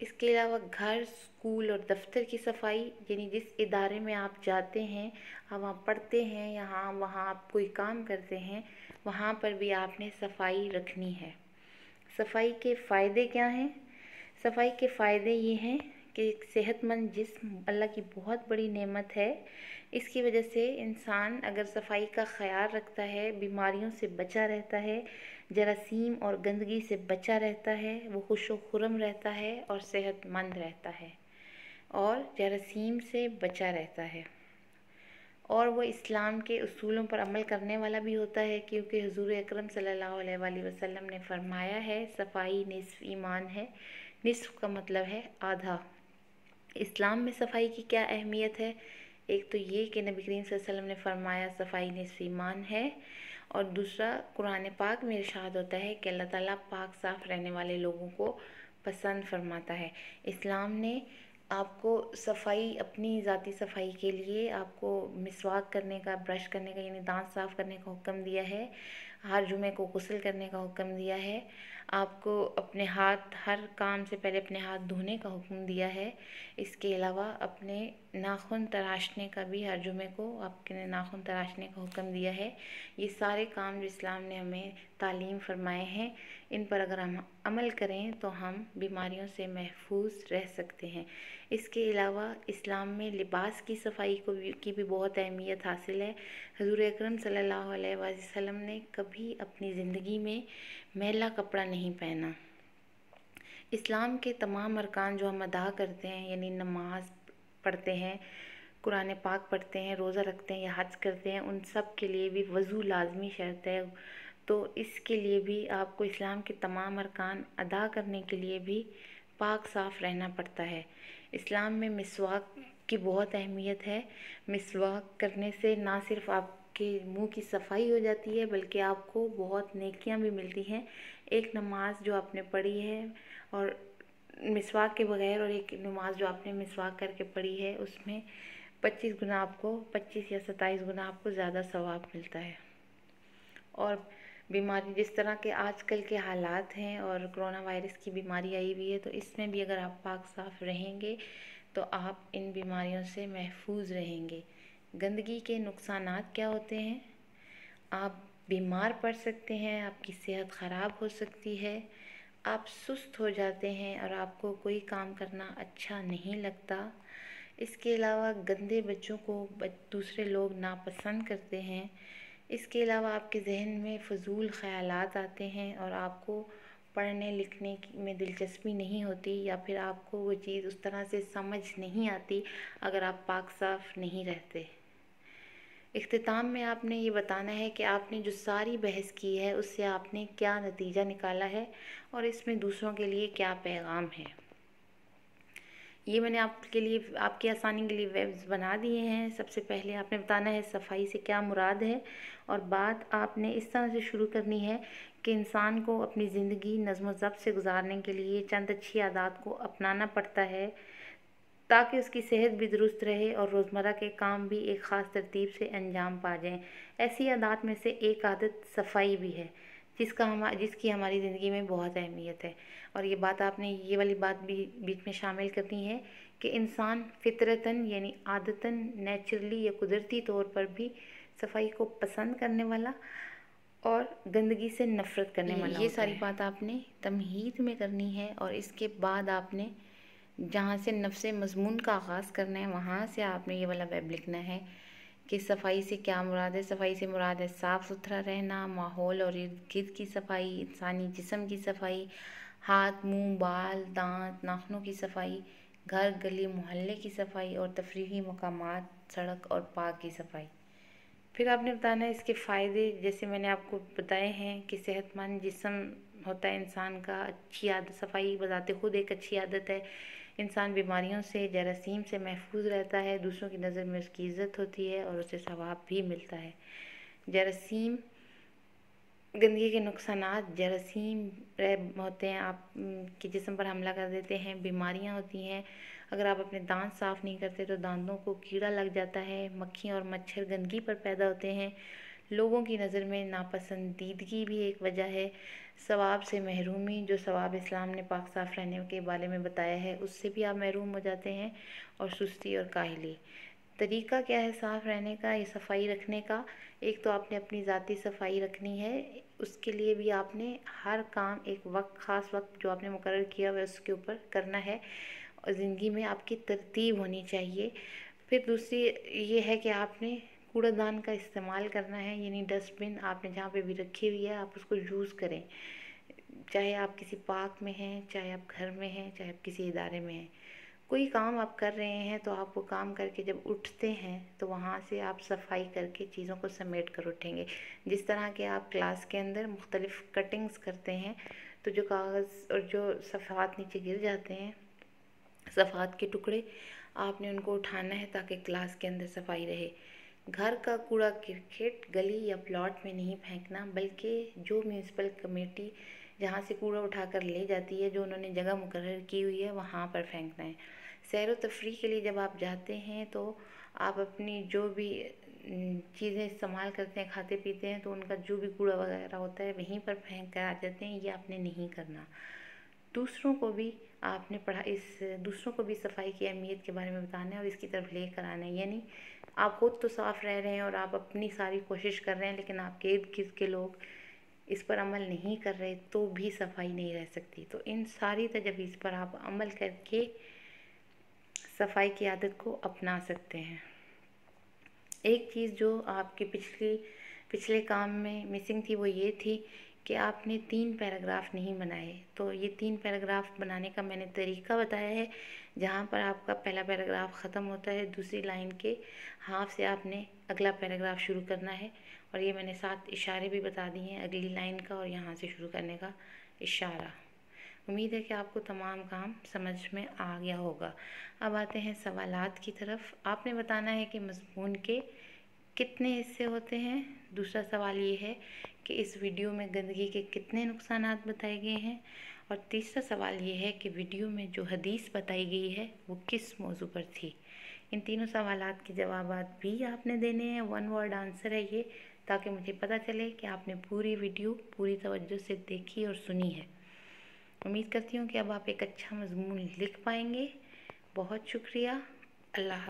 اس کے علاوہ گھر، اسکول اور دفتر کی صفائی، یعنی جس ادارے میں آپ جاتے ہیں، آپ وہاں پڑھتے ہیں، وہاں آپ کوئی کام کرتے ہیں، وہاں پر بھی آپ نے صفائی رکھنی ہے۔ صفائی کے فائدے کیا ہیں؟ صفائی کے فائدے یہ ہیں کہ ایک صحت مند جسم اللہ کی بہت بڑی نعمت ہے۔ اس کی وجہ سے انسان اگر صفائی کا خیال رکھتا ہے، بیماریوں سے بچا رہتا ہے، جراثیم اور گندگی سے بچا رہتا ہے، وہ خوش و خرم رہتا ہے اور صحت مند رہتا ہے اور جراثیم سے بچا رہتا ہے، اور وہ اسلام کے اصولوں پر عمل کرنے والا بھی ہوتا ہے، کیونکہ حضور اکرم صلی اللہ علیہ وآلہ وسلم نے فرمایا ہے صفائی نصف ایمان ہے۔ نصف کا مطلب ہے آدھا۔ اسلام میں صفائی کی کیا اہمیت ہے؟ ایک تو یہ کہ نبی کریم صلی اللہ علیہ وسلم نے فرمایا صفائی نصف ایمان ہے، اور دوسرا قرآن پاک میں ارشاد ہوتا ہے کہ اللہ تعالیٰ پاک صاف رہنے والے لوگوں کو پسند فرماتا ہے۔ اسلام نے آپ کو صفائی، اپنی ذاتی صفائی کے لیے آپ کو مسواک کرنے کا، برش کرنے کا، یعنی دانت صاف کرنے کا حکم دیا ہے، ہر جمعے کو غسل کرنے کا حکم دیا ہے، آپ کو اپنے ہاتھ، ہر کام سے پہلے اپنے ہاتھ دھونے کا حکم دیا ہے۔ اس کے علاوہ اپنے ناخن تراشنے کا بھی ہر جمعے کو آپ کے ناخن تراشنے کا حکم دیا ہے۔ یہ سارے کام جو اسلام نے ہمیں تعلیم فرمائے ہیں، ان پر اگر ہم عمل کریں تو ہم بیماریوں سے محفوظ رہ سکتے ہیں۔ اس کے علاوہ اسلام میں لباس کی صفائی کی بھی بہت اہمیت حاصل ہے۔ حضور اکرم صلی اللہ علیہ وسلم نے کبھی اپنی زندگی میں میلا کپڑا نہیں پہنا۔ اسلام کے تمام ارکان جو ہم ادا کرتے ہیں، یعنی نماز پڑھتے ہیں، قرآن پاک پڑھتے ہیں، روزہ رکھتے ہیں یا حج کرتے ہیں، ان سب کے لیے بھی وضو لازمی شرط ہے۔ تو اس کے لیے بھی آپ کو اسلام کے تمام ارکان ادا کرنے کے لیے بھی پاک صاف رہنا پڑتا ہے۔ اسلام میں مسواک کی بہت اہمیت ہے۔ مسواک کرنے سے نہ صرف آپ کے منہ کی صفائی ہو جاتی ہے، بلکہ آپ کو بہت نیکیاں بھی ملتی ہیں۔ ایک نماز جو آپ نے پڑھی ہے اور مسواک کے بغیر، اور ایک نماز جو آپ نے مسواک کر کے پڑھی ہے، اس میں 25 گنا آپ کو، 25 یا 27 گنا آپ کو زیادہ ثواب ملتا ہے۔ اور بیماری، جس طرح کے آج کل کے حالات ہیں اور کرونا وائرس کی بیماری آئی ہوئی ہے، تو اس میں بھی اگر آپ پاک صاف رہیں گے تو آپ ان بیماریوں سے محفوظ رہیں گے۔ گندگی کے نقصانات کیا ہوتے ہیں؟ آپ بیمار پڑ سکتے ہیں، آپ کی صحت خراب ہو سکتی ہے، آپ سست ہو جاتے ہیں اور آپ کو کوئی کام کرنا اچھا نہیں لگتا۔ اس کے علاوہ گندے بچوں کو دوسرے لوگ ناپسند کرتے ہیں۔ اس کے علاوہ آپ کے ذہن میں فضول خیالات آتے ہیں اور آپ کو پڑھنے لکھنے میں دلچسپی نہیں ہوتی، یا پھر آپ کو وہ چیز اس طرح سے سمجھ نہیں آتی اگر آپ پاک صاف نہیں رہتے۔ اختتام میں آپ نے یہ بتانا ہے کہ آپ نے جو ساری بحث کی ہے اس سے آپ نے کیا نتیجہ نکالا ہے اور اس میں دوسروں کے لیے کیا پیغام ہے۔ یہ میں نے آپ کے لیے، آپ کی آسانی کے لیے ویبز بنا دیے ہیں۔ سب سے پہلے آپ نے بتانا ہے صفائی سے کیا مراد ہے، اور بات آپ نے اس طرح سے شروع کرنی ہے کہ انسان کو اپنی زندگی نظم و ضبط سے گزارنے کے لیے چند اچھی عادات کو اپنانا پڑتا ہے تاکہ اس کی صحت بھی درست رہے اور روزمرہ کے کام بھی ایک خاص ترتیب سے انجام پا جائیں۔ ایسی عادات میں سے ایک عادت صفائی بھی ہے، جس کی ہماری زندگی میں بہت اہمیت ہے۔ اور یہ بات آپ نے، یہ والی بات بھی بیچ میں شامل کرنی ہے کہ انسان فطرتاً، یعنی عادتاً، نیچرلی یا قدرتی طور پر بھی صفائی کو پسند کرنے والا اور گندگی سے نفرت کرنے والا ہوتا ہے۔ یہ ساری بات آپ نے تمہید میں کرنی ہے، اور اس کے بعد آپ نے جہاں سے نفس مضمون کا آغاز کرنا ہے وہاں سے آپ نے یہ والا ویب لکھنا ہے کہ صفائی سے کیا مراد ہے۔ صفائی سے مراد ہے صاف ستھرا رہنا، ماحول اور ارد گرد کی صفائی، انسانی جسم کی صفائی، ہاتھ، منہ، بال، دانت، ناخنوں کی صفائی، گھر، گلی، محلے کی صفائی، اور تفریحی مقامات، سڑک اور پارک کی صفائی۔ پھر آپ نے بتانا ہے اس کے فائدے، جیسے میں نے آپ کو بتائے ہیں کہ صحت مند جسم ہوتا ہے انسان کا۔ اچھی عادت، صفائی بذات خود ایک اچھی عادت ہے۔ انسان بیماریوں سے، جراثیم سے محفوظ رہتا ہے، دوسروں کی نظر میں اس کی عزت ہوتی ہے اور اسے ثواب بھی ملتا ہے۔ جراثیم، گندگی کے نقصانات، جراثیم ہوتے ہیں، آپ کے جسم پر حملہ کر دیتے ہیں، بیماریاں ہوتی ہیں۔ اگر آپ اپنے دانت صاف نہیں کرتے تو دانتوں کو کیڑا لگ جاتا ہے، مکھیاں اور مچھر گندگی پر پیدا ہوتے ہیں، لوگوں کی نظر میں ناپسندیدگی بھی ایک وجہ ہے، ثواب سے محرومی، جو ثواب اسلام نے پاک صاف رہنے کے بارے میں بتایا ہے اس سے بھی آپ محروم ہو جاتے ہیں، اور سستی اور کاہلی۔ طریقہ کیا ہے صاف رہنے کا، یہ صفائی رکھنے کا؟ ایک تو آپ نے اپنی ذاتی صفائی رکھنی ہے، اس کے لیے بھی آپ نے ہر کام ایک وقت، خاص وقت جو آپ نے مقرر کیا ہوا ہے اس کے اوپر کرنا ہے، اور زندگی میں آپ کی ترتیب ہونی چاہیے۔ پھر دوسری یہ ہے کہ آپ نے کوڑا دان کا استعمال کرنا ہے، یعنی ڈسٹ بن آپ نے جہاں پہ بھی رکھی ہوئی ہے آپ اس کو یوز کریں، چاہے آپ کسی پارک میں ہیں، چاہے آپ گھر میں ہیں، چاہے آپ کسی ادارے میں ہیں۔ کوئی کام آپ کر رہے ہیں تو آپ وہ کام کر کے جب اٹھتے ہیں تو وہاں سے آپ صفائی کر کے چیزوں کو سمیٹ کر اٹھیں گے۔ جس طرح کہ آپ کلاس کے اندر مختلف کٹنگز کرتے ہیں تو جو کاغذ اور جو صفحات نیچے گر جاتے ہیں، صفحات کے ٹکڑے، آپ نے ان کو اٹھانا ہے تاکہ کلاس کے اندر صفائی رہے۔ گھر کا کوڑا کرکٹ گلی یا پلاٹ میں نہیں پھینکنا، بلکہ جو میونسپل کمیٹی جہاں سے کوڑا اٹھا کر لے جاتی ہے، جو انہوں نے جگہ مقرر کی ہوئی ہے وہاں پر پھینکنا ہے۔ سیر و تفریح کے لیے جب آپ جاتے ہیں تو آپ اپنی جو بھی چیزیں استعمال کرتے ہیں، کھاتے پیتے ہیں، تو ان کا جو بھی کوڑا وغیرہ ہوتا ہے وہیں پر پھینک کر آ جاتے ہیں، یہ آپ نے نہیں کرنا۔ دوسروں کو بھی آپ نے دوسروں کو بھی صفائی کی اہمیت کے بارے میں بتانا ہے اور اس کی طرف لے کر آنا ہے، یعنی آپ خود تو صاف رہ رہے ہیں اور آپ اپنی ساری کوشش کر رہے ہیں، لیکن آپ کے ارد گرد کے لوگ اس پر عمل نہیں کر رہے تو بھی صفائی نہیں رہ سکتی۔ تو ان ساری تجاویز پر آپ عمل کر کے صفائی کی عادت کو اپنا سکتے ہیں۔ ایک چیز جو آپ کے پچھلے کام میں مسنگ تھی وہ یہ تھی کہ آپ نے 3 پیراگراف نہیں بنائے۔ تو یہ 3 پیراگراف بنانے کا میں نے طریقہ بتایا ہے، جہاں پر آپ کا پہلا پیراگراف ختم ہوتا ہے، دوسری لائن کے ہاف سے آپ نے اگلا پیراگراف شروع کرنا ہے، اور یہ میں نے 7 اشارے بھی بتا دیے ہیں اگلی لائن کا اور یہاں سے شروع کرنے کا اشارہ۔ امید ہے کہ آپ کو تمام کام سمجھ میں آ گیا ہوگا۔ اب آتے ہیں سوالات کی طرف۔ آپ نے بتانا ہے کہ مضمون کے کتنے حصے ہوتے ہیں۔ دوسرا سوال یہ ہے کہ اس ویڈیو میں گندگی کے کتنے نقصانات بتائے گئے ہیں، اور تیسرا سوال یہ ہے کہ ویڈیو میں جو حدیث بتائی گئی ہے وہ کس موضوع پر تھی۔ ان تینوں سوالات کے جوابات بھی آپ نے دینے ہیں، 1 ورڈ آنسر ہے یہ، تاکہ مجھے پتہ چلے کہ آپ نے پوری ویڈیو پوری توجہ سے دیکھی اور سنی ہے۔ امید کرتی ہوں کہ اب آپ ایک اچھا مضمون لکھ پائیں گے۔ بہت شکریہ۔ اللہ حافظ۔